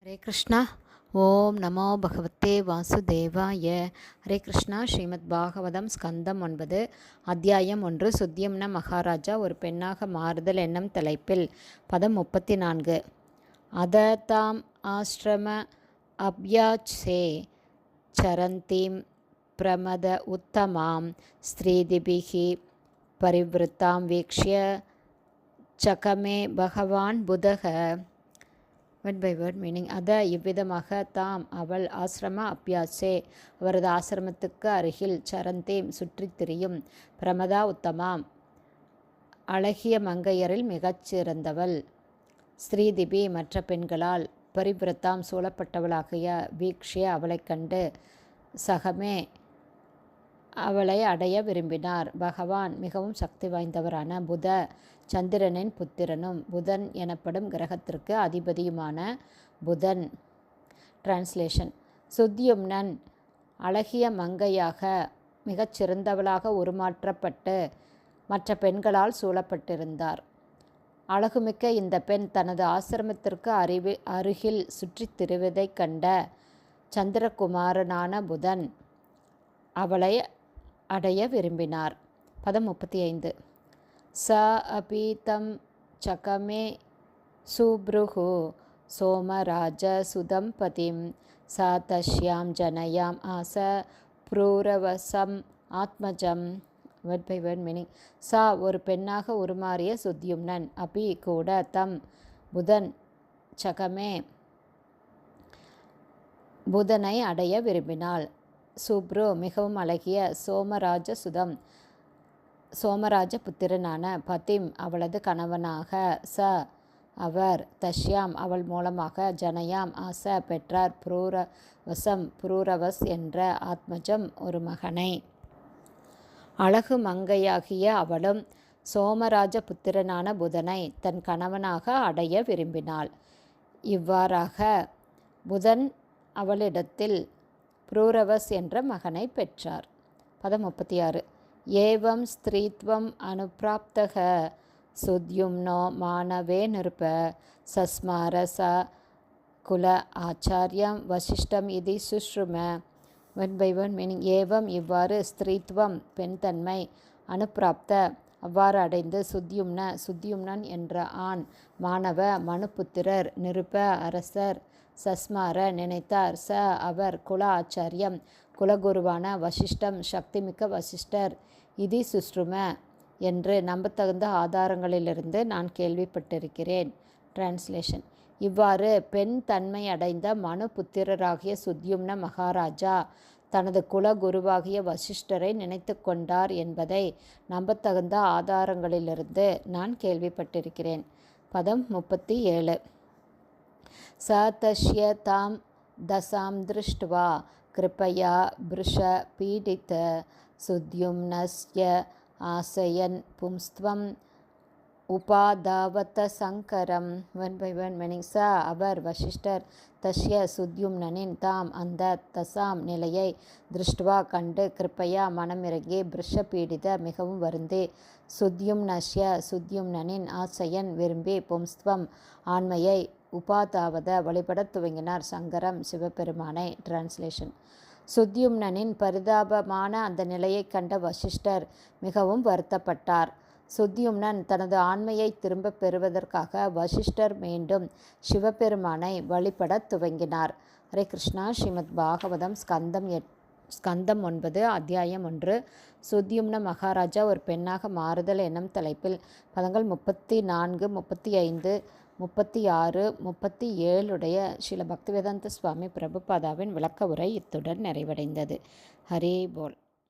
ஹரே கிருஷ்ணா. ஓம் நமோ பகவத்தே வாசுதேவாய. ஹரே கிருஷ்ணா. ஸ்ரீமத் பாகவதம் ஸ்கந்தம் 9 அத்தியாயம் 1 சுத்யம்ன மகாராஜா ஒரு பெண்ணாக மாறுதல் என்னும் தலைப்பில் பதம் 34. அததாம் ஆஸ்ரம அப்யாச்சே சரந்தீம் பிரமத உத்தமாம் ஸ்திரீதிபிகி பரிவிருத்தாம் வீக்ஷ்ய சகமே பகவான் புதக. Word by word meaning. இவ்விதமாக தாம் அவள் ஆசிரம அப்பியாசே அவரது ஆசிரமத்துக்கு அருகில் சரந்தேம் சுற்றித் திரியும் பிரமதா உத்தமாம் அழகிய மங்கையரில் மிகச்சிறந்தவள் ஸ்ரீதிபி மற்ற பெண்களால் பரிவிரத்தாம் சூழப்பட்டவளாகிய வீக்ஷ்ய அவளைக் கண்டு சகமே அவளை அடைய விரும்பினார். பகவான் மிகவும் சக்தி வாய்ந்தவரான புத சந்திரனின் புத்திரனும் புதன் எனப்படும் கிரகத்திற்கு அதிபதியுமான புதன். டிரான்ஸ்லேஷன். சுத்யும்னன் அழகிய மங்கையாக மிகச்சிறந்தவளாக உருமாற்றப்பட்டு மற்ற பெண்களால் சூழப்பட்டிருந்தார். அழகுமிக்க இந்த பெண் தனது ஆசிரமத்திற்கு அருகில் சுற்றித் திரிவதைக் கண்ட சந்திரகுமாரனான புதன் அவளை அடைய விரும்பினார். பதம் 35. ச அபீதம் சகமே சுப்ருஹு சோமராஜ சுதம்பதிம் ச தஸ்யாம் ஜனயாம் ஆச ப்ரூரவசம் ஆத்மஜம். Word by word meaning. சா ஒரு பெண்ணாக உருமாறிய சுத்யும்னன் அபி கூட தம் புதன் சகமே புதனை அடைய விரும்பினாள். சுப்ரு மிகவும் அழகிய சோமராஜ புத்திரனான பதிம் அவளது கணவனாக ச அவர் தஷ்யாம் அவள் மூலமாக ஜனயாம் ஆச பெற்றார் புரூரவஸ் என்ற ஆத்மஜம் ஒரு மகனை. அழகு மங்கையாகிய அவளும் சோமராஜ புத்திரனான புதனை தன் கணவனாக அடைய விரும்பினாள். இவ்வாறாக புதன் அவளிடத்தில் புரூரவஸ் என்ற மகனை பெற்றார். பதம் 36. ஏவம் ஸ்திரீத்வம் அனுப்ராப்தக சுத்யும்னோ மானவே நிருப சஸ்மார ச குல ஆச்சாரியம் வசிஷ்டம் இது சுஷ்ரும. One by one meaning. ஏவம் இவ்வாறு ஸ்திரீத்வம் பெண்தன்மை அனுப்பிராப்த அவ்வாறு அடைந்து சுத்யும்னன் என்ற ஆண் மாணவ மனுபுத்திரர் நிருப அரசர் சஸ்மார நினைத்தார் ச அவர் குல ஆச்சாரியம் குலகுருவான வசிஷ்டம் சக்திமிக்க வசிஷ்டர் இதி சுஷ்ரும என்று நம்பத்தகுந்த ஆதாரங்களிலிருந்து நான் கேள்விப்பட்டிருக்கிறேன். டிரான்ஸ்லேஷன். இவ்வாறு பெண் தன்மை அடைந்த மனு புத்திரராகிய சுத்யும்ன மகாராஜா தனது குலகுருவாகிய வசிஷ்டரை நினைத்து கொண்டார் என்பதை நம்பத்தகுந்த ஆதாரங்களிலிருந்து நான் கேள்விப்பட்டிருக்கிறேன். பதம் 37. ச தஸ்ய தாம் தசாம் திருஷ்ட்வா கிருபயா பிருஷ பீடித சுத்யும்னஸ்ய ஆசயன் பும்ஸ்த்வம் உபாதாவத சங்கரம். One by one meaning. ச அவர் வசிஷ்டர் தஸ்ய சுத்யும்னனின் தாம் அந்த தசாம் நிலையை திருஷ்டுவா கண்டு கிருப்பையா மனமிறங்கி பிருஷ பீடித மிகவும் வருந்தி சுத்யும்னஸ்ய சுத்யும்னனின் ஆசையன் விரும்பி பும்ஸ்த்வம் ஆண்மையை உபாதாவத வழிபடத் துவங்கினார் சங்கரம் சிவபெருமானை. டிரான்ஸ்லேஷன். சுத்யும்னனின் பரிதாபமான அந்த நிலையை கண்ட வசிஷ்டர் மிகவும் வருத்தப்பட்டார். சுத்யும்னன் தனது ஆண்மையை திரும்ப பெறுவதற்காக வசிஷ்டர் மீண்டும் சிவபெருமானை வழிபடத் துவங்கினார். ஹரே கிருஷ்ணா. ஸ்ரீமத் பாகவதம் ஸ்கந்தம் 9 அத்தியாயம் 1 சுத்யும்ன மகாராஜா ஒரு பெண்ணாக மாறுதல் என்னும் தலைப்பில் பதங்கள் 34, 35, 36, 37 ஸ்ரீல பக்திவேதாந்த சுவாமி பிரபுபாதாவின் விளக்க உரை இத்துடன் நிறைவடைந்தது. ஹரே போல்.